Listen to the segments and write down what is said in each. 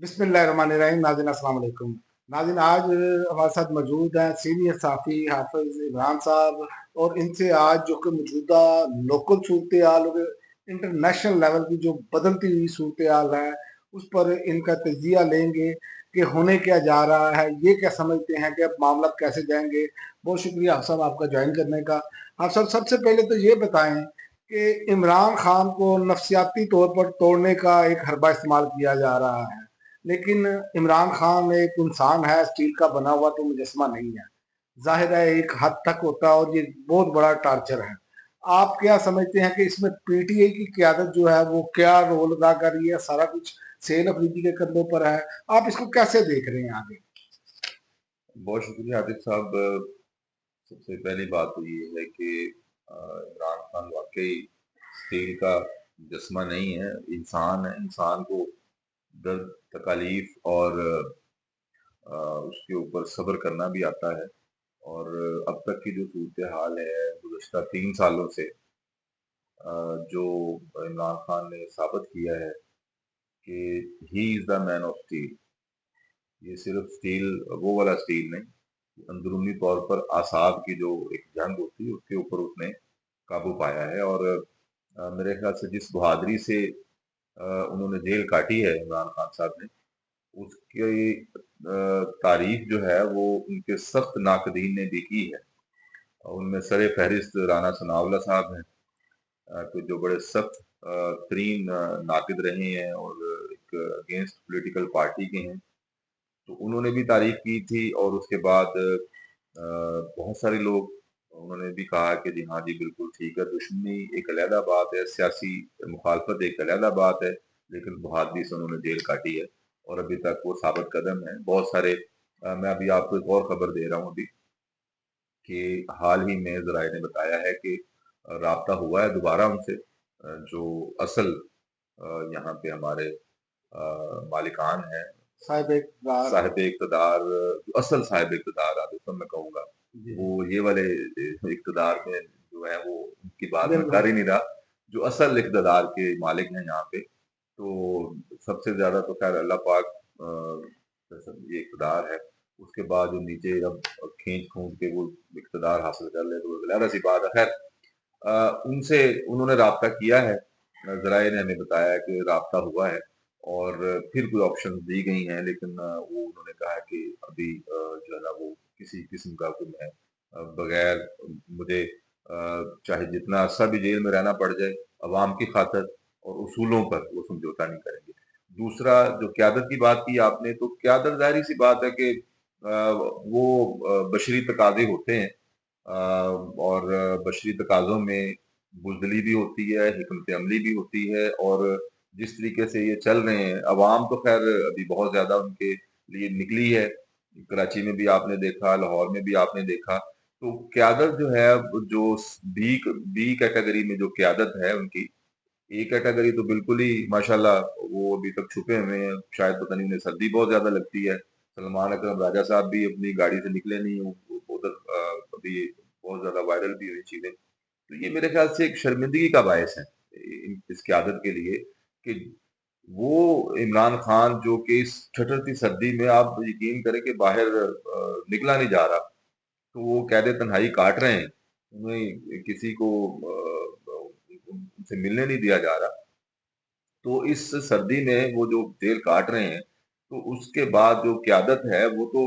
बिस्मिल्लाहिर्रहमानिर्रहीम। नाज़रीन अस्सलाम वालेकुम। नाज़रीन आज हमारे साथ मौजूद हैं सीनियर साफ़ी हाफिज़ इमरान साहब, और इनसे आज जो कि मौजूदा लोकल सूरत हाल और इंटरनेशनल लेवल की जो बदलती हुई सूरत हाल है उस पर इनका तजिया लेंगे कि होने क्या जा रहा है, ये क्या समझते हैं कि अब मामला कैसे जाएंगे। बहुत शुक्रिया आप साहब आपका ज्वाइन करने का। आप सब सबसे पहले तो ये बताएं कि इमरान खान को नफसियाती तौर पर तोड़ने का एक हरबा इस्तेमाल किया जा रहा है, लेकिन इमरान खान एक इंसान है, स्टील का बना हुआ तो मुजस्मा नहीं है। जाहिर है एक हद तक होता है और ये बहुत बड़ा टार्चर है। आप क्या समझते हैं कि इसमें पीटीआई की क्यादत जो है वो क्या रोल अदा कर रही है? सारा कुछ सेल अफरीदी के कंधों पर है। आप इसको कैसे देख रहे हैं आगे? बहुत शुक्रिया आतिफ साहब। सबसे पहली बात तो ये है कि इमरान खान वाकई स्टील का जस्मा नहीं है, इंसान है। इंसान को दर्द तकालीफ और उसके ऊपर सब्र करना भी आता है। और अब तक की जो सूरत हाल है गुज़श्ता 3 सालों से, जो इमरान खान ने साबित किया है कि he is the man of steel. ये सिर्फ स्टील, वो वाला स्टील नहीं, अंदरूनी तौर पर आसाब की जो एक जंग होती है उसके ऊपर उसने काबू पाया है। और मेरे ख्याल से जिस बहादुरी से उन्होंने जेल काटी है इमरान खान साहब ने, उसकी तारीफ जो है वो उनके सख्त नाकदीन ने भी की है। और उनमें सरे फहरिस्त राना सनाउल्लाह साहब हैं, तो जो बड़े सख्त तरीन नाकिद रहे हैं और एक अगेंस्ट पॉलिटिकल पार्टी के हैं। तो उन्होंने भी तारीफ की थी। और उसके बाद बहुत सारे लोग, उन्होंने भी कहा कि जी हाँ जी बिल्कुल ठीक है, दुश्मनी एक अलहदा बात है, सियासी मुखालफत एक अलहदा बात है, लेकिन बहादुरी से उन्होंने जेल काटी है और अभी तक वो साबित कदम है। बहुत सारे मैं अभी आपको एक और खबर दे रहा हूँ अभी कि हाल ही में जराए ने बताया है कि राब्ता हुआ है दोबारा उनसे, जो असल यहाँ पे हमारे मालिकान हैं, साहिब इकरार। साहिब इक़्तिदार, जो असल साहिब इक़्तिदार आतिफ़ साहब मैं कहूँगा, जी वो ये वाले इक़्तिदार में जो है वो उनकी बात जी मैं कर ही नहीं रहा, जो असल इक़्तिदार के मालिक हैं यहाँ पे। तो सबसे ज़्यादा तो ख़ैर अल्लाह पाक ये इक़्तिदार है। उसके बाद जो नीचे अब खींच-खूंच के वो इक़्तिदार हासिल कर ले तो वो ज़ाहिर-सी बात है। ख़ैर उनसे उन्होंने राब्ता किया है। ज़राए ने हमें बताया कि राब्ता हुआ है और फिर कोई ऑप्शंस दी गई हैं, लेकिन वो उन्होंने कहा है कि अभी जो है ना वो किसी किस्म का कोई मैं बगैर मुझे चाहे जितना अरसा भी जेल में रहना पड़ जाए, अवाम की खातिर और उसूलों पर वो समझौता नहीं करेंगे। दूसरा, जो क़यादत की बात की आपने, तो क़यादत ज़ाहिर-सी बात है कि वो बशरी तकाज़े होते हैं, और बशरी तकाज़ों में बुज़दिली भी होती है, हिकमत अमली भी होती है। और जिस तरीके से ये चल रहे हैं, अवाम तो ख़ैर अभी बहुत ज़्यादा उनके लिए निकली है। कराची में भी आपने देखा, लाहौर में भी आपने देखा। तो क़यादत जो है, जो बी कैटेगरी में जो क़यादत है उनकी, ए कैटेगरी तो बिल्कुल ही माशाल्लाह वो अभी तक छुपे हुए हैं। शायद पता नहीं उन्हें सर्दी बहुत ज़्यादा लगती है। सलमान अकरम राजा साहब भी अपनी गाड़ी से निकले नहीं, वो उधर अभी बहुत ज़्यादा वायरल भी हुई चीज़ें। तो ये मेरे ख्याल से एक शर्मिंदगी का बायस है इस क़यादत के लिए कि वो इमरान खान जो कि इस ठठरती सर्दी में आप यकीन करें कि बाहर निकला नहीं जा रहा, तो वो कैद तन्हाई काट रहे हैं। उन्हें किसी को उनसे मिलने नहीं दिया जा रहा। तो इस सर्दी में वो जो जेल काट रहे हैं, तो उसके बाद जो क़यादत है वो तो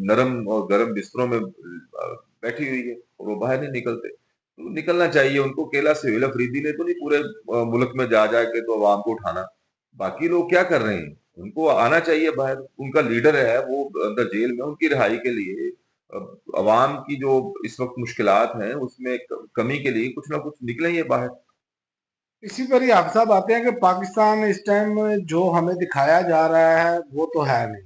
नरम और गर्म बिस्तरों में बैठी हुई है और वो बाहर नहीं निकलते। तो निकलना चाहिए उनको। अकेला सुहेल अफरीदी ने तो नहीं पूरे मुल्क में जा के तो अवाम को उठाना। बाकी लोग क्या कर रहे हैं? उनको आना चाहिए बाहर। उनका लीडर है वो अंदर जेल में, उनकी रिहाई के लिए अवाम की जो इस वक़्त मुश्किलात हैं उसमें कमी के लिए कुछ ना कुछ निकलें ये बाहर। इसी पर ही आप साहब आते हैं कि पाकिस्तान इस टाइम जो हमें दिखाया जा रहा है वो तो है नहीं,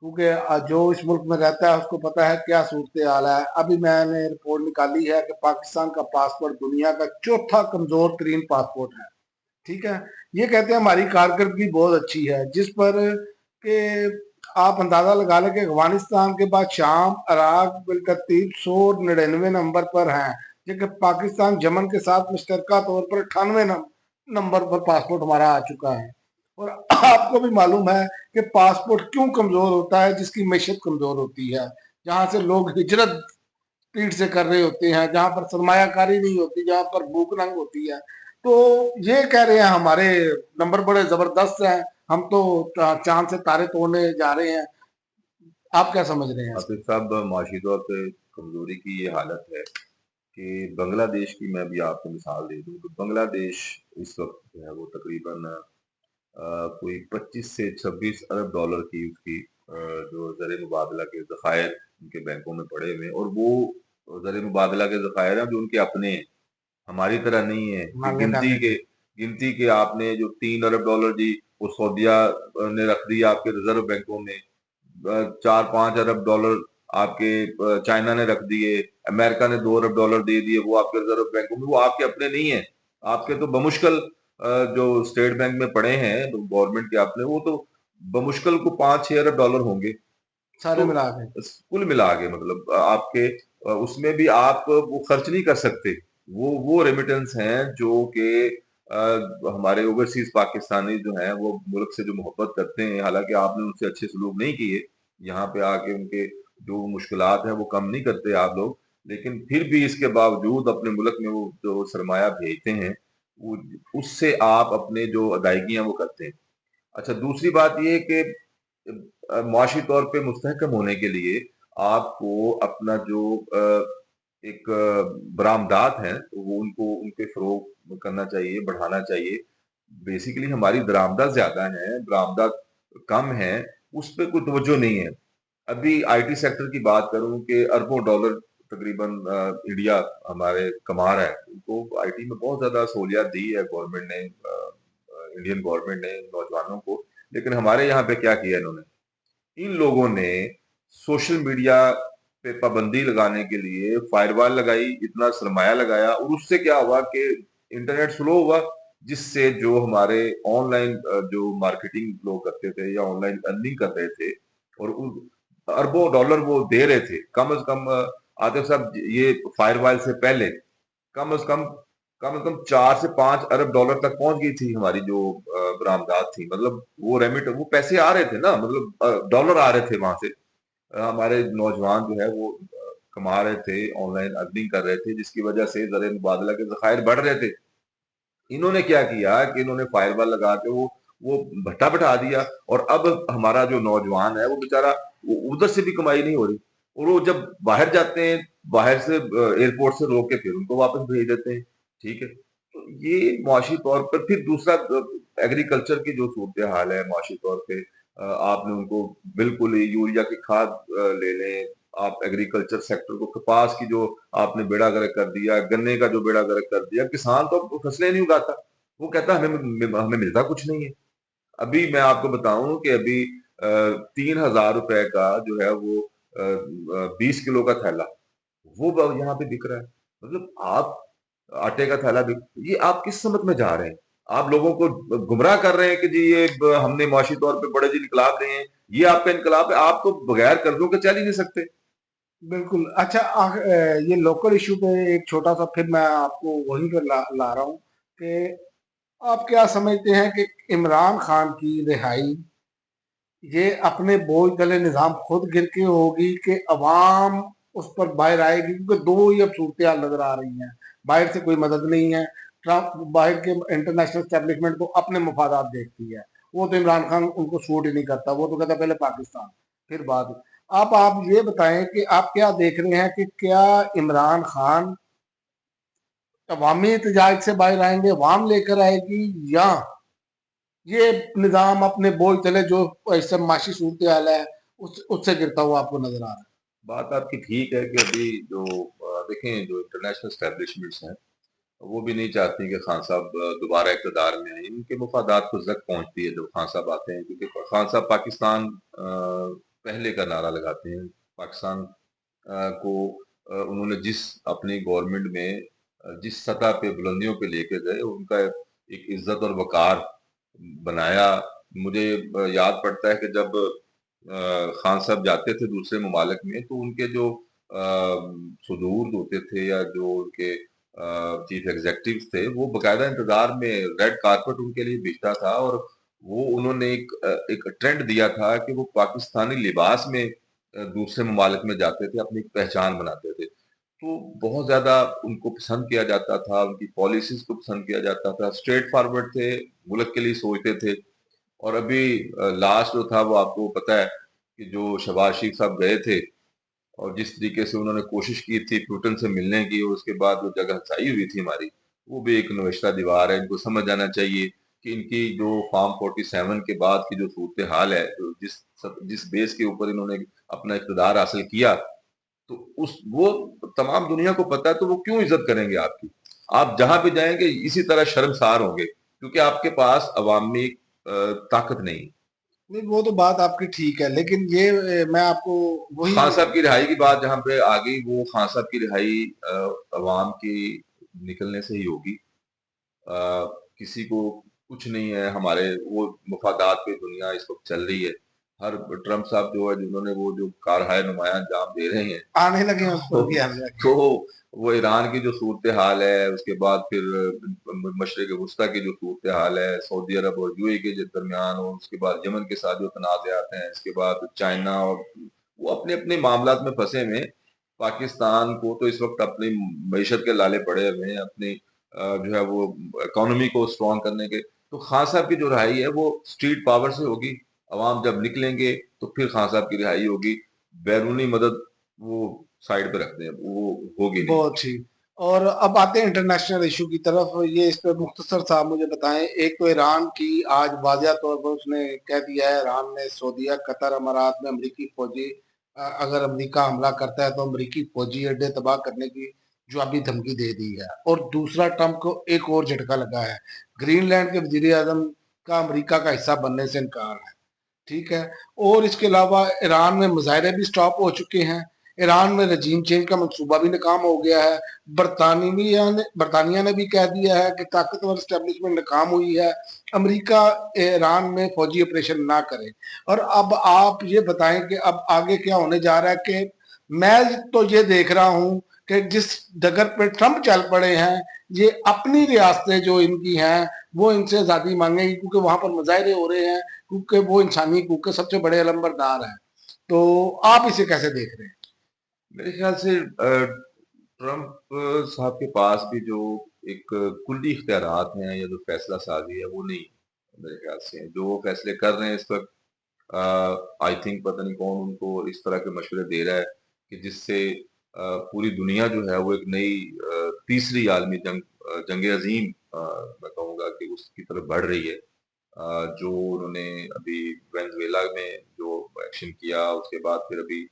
क्योंकि जो इस मुल्क में रहता है उसको पता है क्या सूरत हाल है। अभी मैंने रिपोर्ट निकाली है कि पाकिस्तान का पासपोर्ट दुनिया का चौथा कमजोर तरीन पासपोर्ट है। ठीक है, ये कहते हैं हमारी कारकर्दगी बहुत अच्छी है, जिस पर कि आप अंदाजा लगा लें कि अफगानिस्तान के बाद शाम, इराक बिलतरतीब 199 नंबर पर हैं, जबकि पाकिस्तान यमन के साथ मुश्तरका तौर पर 98 नंबर पर पासपोर्ट हमारा आ चुका है। और आपको भी मालूम है कि पासपोर्ट क्यों कमजोर होता है, जिसकी मैशत कमजोर होती है, जहां से लोग हिजरत पीठ से कर रहे होते हैं, जहां पर सरमायाकारी नहीं होती, जहां पर भूख नंग होती है। तो ये कह रहे हैं हमारे नंबर बड़े जबरदस्त हैं, हम तो चांद से तारे तोड़ने जा रहे हैं। आप क्या समझ रहे हैं आसिफ इसको? साहब, माशी तौर पे कमजोरी की ये हालत है कि बांग्लादेश की मैं भी आपको मिसाल दे दूं तो बांग्लादेश इस वक्त जो है वो तकरीबन कोई 25 से 26 अरब डॉलर की उसकी जो ज़र मुबादला के ज़खायर उनके बैंकों में पड़े हुए हैं, और वो ज़र मुबादला के ज़खायर हैं जो उनके अपने हैं, हमारी तरह नहीं है कि मांगे टांगे के। गिनती के आपने जो 3 अरब डॉलर जी वो सऊदिया ने रख दिया आपके रिजर्व बैंकों में, 4-5 अरब डॉलर आपके चाइना ने रख दिए, अमेरिका ने 2 अरब डॉलर दे दिए वो आपके रिजर्व बैंकों में, वो आपके अपने नहीं है। आपके तो बमुश्किल जो स्टेट बैंक में पड़े हैं गवर्नमेंट के अपने, वो तो बमुश्किल को 5-6 अरब डॉलर होंगे। सारे तो मिला के। कुल मिला के मतलब आपके उसमें भी आप वो खर्च नहीं कर सकते। वो रेमिटेंस हैं जो कि हमारे ओवरसीज पाकिस्तानी जो हैं वो मुल्क से जो मोहब्बत करते हैं, हालांकि आपने उनसे अच्छे सलूक नहीं किए, यहाँ पे आके उनके जो मुश्किलात हैं वो कम नहीं करते आप लोग, लेकिन फिर भी इसके बावजूद अपने मुल्क में वो जो सरमाया भेजते हैं वो उससे आप अपने जो अदायगियां वो करते हैं। अच्छा, दूसरी बात ये है कि मुआशी तौर पे मुस्तहकम होने के लिए आपको अपना जो एक बरामदात हैं वो उनको उनके फरोग करना चाहिए, बढ़ाना चाहिए। बेसिकली हमारी दरामदा ज्यादा है, बरामदा कम है, उस पर कोई तवज्जो नहीं है। अभी आईटी सेक्टर की बात करूं कि अरबों डॉलर तकरीबन इंडिया हमारे कमा रहा है, उनको आईटी में बहुत ज्यादा सहूलियत दी है गवर्नमेंट ने, इंडियन गवर्नमेंट ने नौजवानों को। लेकिन हमारे यहाँ पे क्या किया इन्होंने, इन लोगों ने सोशल मीडिया पे पाबंदी लगाने के लिए फायरवॉल लगाई, इतना सरमाया लगाया, और उससे क्या हुआ कि इंटरनेट स्लो हुआ, जिससे जो हमारे ऑनलाइन जो मार्केटिंग लोग करते थे या ऑनलाइन अर्निंग कर रहे थे और उन अरबों डॉलर वो दे रहे थे, कम से कम आतिफ साहब ये फायरवॉल से पहले कम से कम 4 से 5 अरब डॉलर तक पहुंच गई थी हमारी जो बरामदात थी, मतलब वो रेमिट वो पैसे आ रहे थे ना, मतलब डॉलर आ रहे थे वहां से। हमारे नौजवान जो है वो कमा रहे थे, ऑनलाइन अर्निंग कर रहे थे, जिसकी वजह से ज़र मुबादला के ज़खायर बढ़ रहे थे। इन्होंने क्या किया कि इन्होंने फायरवॉल लगा के वो भट्टा बिठा दिया, और अब हमारा जो नौजवान है वो बेचारा उधर से भी कमाई नहीं हो रही, और वो जब बाहर जाते हैं, बाहर से एयरपोर्ट से रोक के फिर उनको वापस भेज देते हैं। ठीक है, तो ये मुआशी तौर पर फिर दूसरा एग्रीकल्चर की जो सूरत हाल है मुआशी तौर पे, आपने उनको बिल्कुल ही यूरिया की खाद ले लें, आप एग्रीकल्चर सेक्टर को, कपास की जो आपने बेड़ा गर्क कर दिया, गन्ने का जो बेड़ा गर्क कर दिया, किसान तो अब फसलें नहीं उगाता, वो कहता है हमें हमें मिलता कुछ नहीं है। अभी मैं आपको बताऊं कि अभी 3,000 रुपए का जो है वो 20 किलो का थैला वो यहाँ पे बिक रहा है। मतलब आप आटे का थैला बिक, ये आप किस समत में जा रहे हैं? आप लोगों को गुमराह कर रहे हैं कि जी ये हमने माशी तौर पे बड़े जी इनकलाब रहे हैं, ये आपका इनकलाब है, आप तो बगैर कर्जों के चल ही नहीं सकते। बिल्कुल। अच्छा, ये लोकल इशू पे एक छोटा सा फिर मैं आपको वहीं पर ला रहा हूँ कि आप क्या समझते हैं कि इमरान खान की रिहाई ये अपने बोझ तले निजाम खुद गिर के होगी कि अवाम उस पर बाहर आएगी? क्योंकि दो ही अब सूरत हाल नजर आ रही हैं, बाहर से कोई मदद नहीं है। ट्रंप बाहर के इंटरनेशनल स्टैब्लिशमेंट को अपने मफादात देखती है, वो तो इमरान खान उनको सूट ही नहीं करता, वो तो कहता है पहले पाकिस्तान फिर बाद। आप ये बताएं कि आप क्या देख रहे हैं कि क्या इमरान खान अवामी एहतजाज से बाहर आएंगे, अवाम लेकर आएगी, या ये निजाम अपने बोझ तले जो ऐसे माशी सूरत हाल है उससे गिरता हुआ आपको नजर आ रहा बात आपकी ठीक है कि अभी जो देखें जो इंटरनेशनल स्टैब्लिशमेंट्स हैं वो भी नहीं चाहती कि खान साहब दोबारा इक़्तिदार में आए, इनके मफादात को जक पहुंचती है जब खान साहब आते हैं, क्योंकि खान साहब पाकिस्तान पहले का नारा लगाते हैं। पाकिस्तान को उन्होंने जिस अपनी गवर्नमेंट में जिस सतह पे बुलंदियों पे लेके गए, उनका एक इज्जत और वकार बनाया। मुझे याद पड़ता है कि जब खान साहब जाते थे दूसरे ममालिक में, तो उनके जो सुदूर होते थे या जो उनके चीफ एग्जेक्टिव थे वो बकायदा इंतजार में रेड कारपेट उनके लिए बिछता था, और وہ انہوں نے ایک ٹرینڈ دیا تھا کہ وہ پاکستانی لباس میں دوسرے ممالک میں جاتے تھے، اپنی ایک پہچان بناتے تھے، تو بہت زیادہ ان کو پسند کیا جاتا تھا، ان کی پالیسیز کو پسند کیا جاتا تھا، اسٹریٹ فارورڈ تھے، ملک کے لیے سوچتے تھے۔ اور ابھی لاسٹ جو تھا وہ آپ کو پتہ ہے کہ جو شہباز شریف صاحب گئے تھے اور جس طریقے سے انہوں نے کوشش کی تھی پوٹن سے ملنے کی، اور اس کے بعد جو جگہ ہنسائی ہوئی تھی ہماری، وہ بھی ایک نوشتہ دیوار ہے۔ ان کو سمجھ جانا چاہیے کہ ان کی جو فارم 47 کے بعد کی جو صورتحال ہے، جو جس بیس کے اوپر انہوں نے اپنا اقتدار حاصل کیا، تو وہ تمام دنیا کو پتہ ہے، تو وہ کیوں عزت کریں گے آپ کی؟ آپ جہاں پہ جائیں گے اسی طرح شرمسار ہوں گے، کیونکہ آپ کے پاس عوامی طاقت نہیں۔ نہیں، وہ تو بات آپ کی ٹھیک ہے، لیکن یہ میں آپ کو وہی خان صاحب کی رہائی کی بات جہاں پہ آ گئی، وہ خان صاحب کی رہائی عوام کی نکلنے سے ہی ہوگی۔ کسی کو کچھ نہیں ہے، ہمارے وہ مفادات پہ دنیا اس وقت چل رہی ہے۔ ہر ٹرمپ صاحب جو ہے، جنہوں نے وہ جو کارہائے نمایاں انجام دے رہے ہیں، آنے لگے ہیں اس پر بھی آنے لگے تو ہیں۔ وہ ایران کی جو صورتحال ہے، اس کے بعد پھر مشرق وسطیٰ کی جو صورتحال ہے، سعودی عرب اور یو اے کے جو درمیان، اور اس کے بعد یمن کے ساتھ جو تنازعات ہیں، اس کے بعد چائنا، اور وہ اپنے اپنے معاملات میں پھنسے ہوئے ہیں۔ پاکستان کو تو اس وقت اپنی معیشت کے لالے پڑے ہوئے ہیں، اپنی جو ہے وہ اکانومی کو اسٹرانگ کرنے کے۔ تو خان صاحب کی جو رہائی ہے وہ اسٹریٹ پاور سے ہوگی، عوام جب نکلیں گے تو پھر خان صاحب کی رہائی ہوگی۔ بیرونی مدد وہ سائڈ پہ رکھتے ہیں، وہ ہوگی نہیں۔ بہت ٹھیک۔ اور اب آتے ہیں انٹرنیشنل ایشو کی طرف، یہ اس پہ مختصر صاحب مجھے بتائیں۔ ایک تو ایران کی آج واضح طور پر اس نے کہہ دیا ہے، ایران نے سعودیہ، قطر، امارات میں امریکی فوجی، اگر امریکہ حملہ کرتا ہے تو امریکی فوجی اڈے تباہ کرنے کی جوابی دھمکی دے دی ہے۔ اور دوسرا، ٹرمپ کو ایک اور جھٹکا لگا ہے، گرین لینڈ کے وزیر اعظم کا امریکہ کا حصہ بننے سے انکار ہے۔ ٹھیک ہے۔ اور اس کے علاوہ ایران میں مظاہرے بھی سٹاپ ہو چکے ہیں، ایران میں رجیم چینج کا منصوبہ بھی ناکام ہو گیا ہے، برطانیہ نے بھی کہہ دیا ہے کہ طاقتور اسٹیبلشمنٹ ناکام ہوئی ہے، امریکہ ایران میں فوجی آپریشن نہ کرے۔ اور اب آپ یہ بتائیں کہ اب آگے کیا ہونے جا رہا ہے؟ کہ میں تو یہ دیکھ رہا ہوں کہ جس ڈگر پہ ٹرمپ چل پڑے ہیں، یہ اپنی ریاستیں جو ان کی ہیں وہ ان سے آزادی مانگیں گی، کیونکہ وہاں پر مظاہرے ہو رہے ہیں، کیونکہ وہ انسانی حقوق کے سب سے بڑے علمبردار ہیں۔ تو آپ اسے کیسے دیکھ رہے ہیں؟ میرے خیال سے ٹرمپ صاحب کے پاس بھی جو ایک کلی اختیارات ہیں یا جو فیصلہ سازی ہے وہ نہیں ہے۔ میرے خیال سے جو وہ فیصلے کر رہے ہیں اس وقت، آئی تھنک پتہ نہیں کون ان کو اس طرح کے مشورے دے رہا ہے کہ جس سے پوری دنیا جو ہے وہ ایک نئی تیسری عالمی جنگ عظیم، میں کہوں گا کہ اس کی طرف بڑھ رہی ہے۔ جو انہوں نے ابھی وینزویلا میں جو ایکشن کیا، اس کے بعد پھر ابھی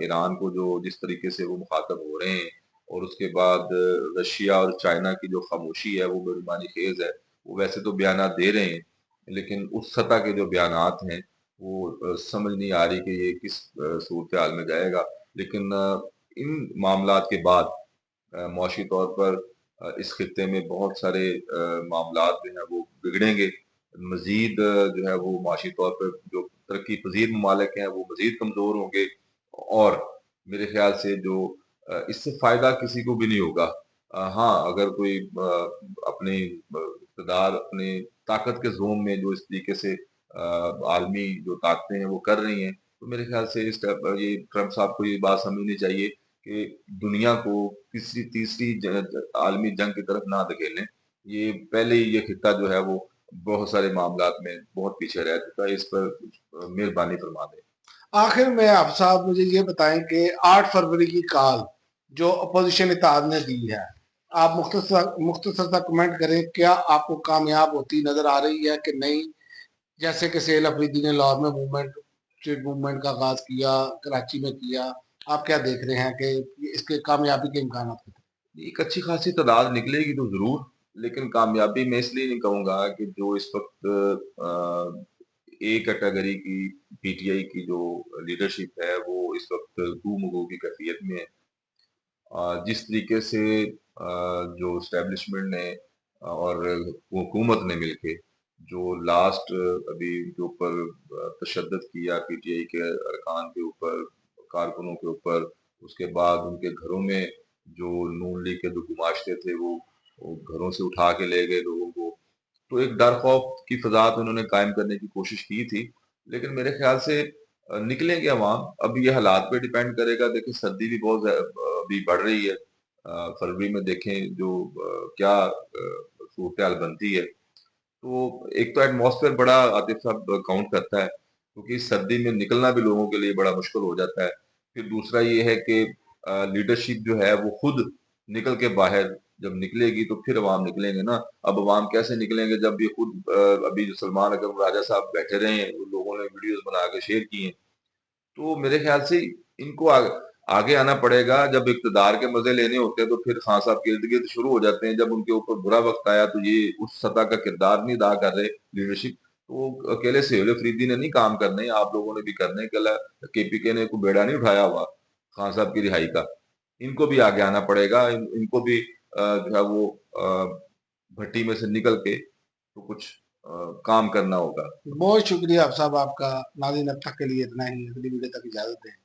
ایران کو جو جس طریقے سے وہ مخاطب ہو رہے ہیں، اور اس کے بعد رشیا اور چائنا کی جو خاموشی ہے وہ بےایمانی خیز ہے۔ وہ ویسے تو بیانات دے رہے ہیں، لیکن اس سطح کے جو بیانات ہیں وہ سمجھ نہیں آ رہی کہ یہ کس صورتحال میں جائے گا۔ لیکن ان معاملات کے بعد معاشی طور پر اس خطے میں بہت سارے معاملات جو ہیں وہ بگڑیں گے۔ مزید جو ہے وہ معاشی طور پر جو ترقی پذیر ممالک ہیں وہ مزید کمزور ہوں گے، اور میرے خیال سے جو اس سے فائدہ کسی کو بھی نہیں ہوگا۔ ہاں، اگر کوئی اپنی اقتدار، اپنی طاقت کے زوم میں جو اس طریقے سے عالمی جو طاقتیں ہیں وہ کر رہی ہیں، تو میرے خیال سے یہ ٹرمپ صاحب کو یہ بات سمجھنی چاہیے کہ دنیا کو کسی تیسری عالمی جنگ کی طرف نہ دھکیلیں۔ یہ پہلے ہی یہ خطہ جو ہے وہ بہت سارے معاملات میں بہت پیچھے رہ چکا ہے، اس پر مہربانی فرما دیں۔ آخر میں آپ صاحب مجھے یہ بتائیں کہ 8 فروری کی کال جو اپوزیشن اتحاد نے دی ہے، آپ مختصر سا کمنٹ کریں، کیا آپ کو کامیاب ہوتی نظر آ رہی ہے کہ نہیں؟ جیسے کہ سیل افریدی نے لاہور میں اسٹریٹ موومنٹ کا آغاز کیا، کراچی میں کیا، آپ کیا دیکھ رہے ہیں کہ اس کے کامیابی کے امکانات کتنے؟ ایک اچھی خاصی تعداد نکلے گی تو ضرور، لیکن کامیابی میں اس لیے نہیں کہوں گا کہ جو اس وقت ایک کیٹیگری کی پی ٹی آئی کی جو لیڈرشپ ہے وہ اس وقت دو مگو کی کیفیت میں ہے۔ جس طریقے سے جو اسٹیبلشمنٹ نے اور حکومت نے مل کے جو لاسٹ ابھی کے اوپر تشدد کیا، پی ٹی آئی کے ارکان کے اوپر، کارکنوں کے اوپر، اس کے بعد ان کے گھروں میں جو نون لیگ کے جو گماشتے تھے وہ گھروں سے اٹھا کے لے گئے لوگوں کو، تو ایک ڈر خوف کی فضا تو انہوں نے قائم کرنے کی کوشش کی تھی، لیکن میرے خیال سے نکلیں گے عوام۔ اب یہ حالات پہ ڈیپینڈ کرے گا، دیکھیں سردی بھی بہت ابھی بڑھ رہی ہے، فروری میں دیکھیں جو کیا صورتحال بنتی ہے۔ تو ایک تو ایٹماسفیئر بڑا عاطف صاحب کاؤنٹ کرتا ہے، کیونکہ اس سردی میں نکلنا بھی لوگوں کے لیے بڑا مشکل ہو جاتا ہے۔ پھر دوسرا یہ ہے کہ لیڈرشپ جو ہے وہ خود نکل کے باہر جب نکلے گی تو پھر عوام نکلیں گے نا۔ اب عوام کیسے نکلیں گے جب یہ خود ابھی جو سلمان اکرم راجہ صاحب بیٹھے رہے ہیں، ان لوگوں نے ویڈیوز بنا کے شیئر کی ہیں، تو میرے خیال سے ان کو آگے آنا پڑے گا۔ جب اقتدار کے مزے لینے ہوتے ہیں تو پھر خان صاحب کے ارد گرد شروع ہو جاتے ہیں، جب ان کے اوپر برا وقت آیا تو یہ اس سطح کا کردار نہیں ادا کر رہے لیڈرشپ، تو اکیلے سہیل افریدی نے نہیں کام کرنے، آپ لوگوں نے بھی کرنے، کے پی کے نے کوئی بیڑا نہیں اٹھایا ہوا خان صاحب کی رہائی کا۔ ان کو بھی آگے آنا پڑے گا، ان کو بھی جو ہے وہ بھٹی میں سے نکل کے تو کچھ کام کرنا ہوگا۔ بہت شکریہ آپ صاحب آپ کا، ناظرین اب تک کے لیے اتنا ہی، اگلی ویڈیو تک اجازت دیں۔